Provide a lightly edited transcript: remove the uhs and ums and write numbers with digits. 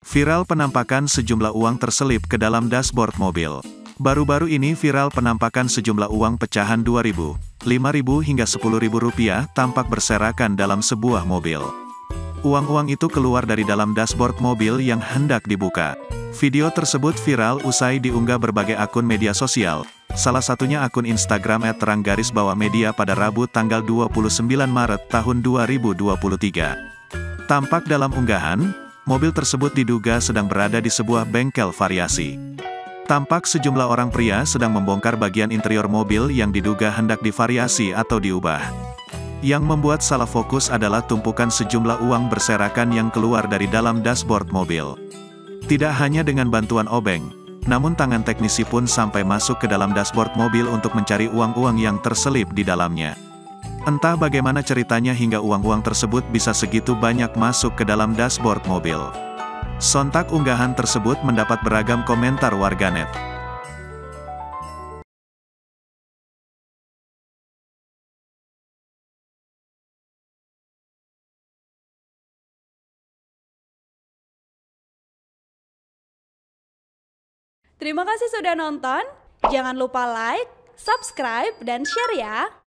Viral penampakan sejumlah uang terselip ke dalam dashboard mobil. Baru-baru ini viral penampakan sejumlah uang pecahan 2.000, 5.000 hingga 10.000 rupiah tampak berserakan dalam sebuah mobil. Uang-uang itu keluar dari dalam dashboard mobil yang hendak dibuka. Video tersebut viral usai diunggah berbagai akun media sosial, salah satunya akun Instagram @terang_media pada Rabu tanggal 29 Maret tahun 2023. Tampak dalam unggahan, mobil tersebut diduga sedang berada di sebuah bengkel variasi. Tampak sejumlah orang pria sedang membongkar bagian interior mobil yang diduga hendak divariasi atau diubah. Yang membuat salah fokus adalah tumpukan sejumlah uang berserakan yang keluar dari dalam dashboard mobil. Tidak hanya dengan bantuan obeng, namun tangan teknisi pun sampai masuk ke dalam dashboard mobil untuk mencari uang-uang yang terselip di dalamnya. Entah bagaimana ceritanya hingga uang-uang tersebut bisa segitu banyak masuk ke dalam dashboard mobil. Sontak unggahan tersebut mendapat beragam komentar warganet. Terima kasih sudah nonton. Jangan lupa like, subscribe, dan share ya.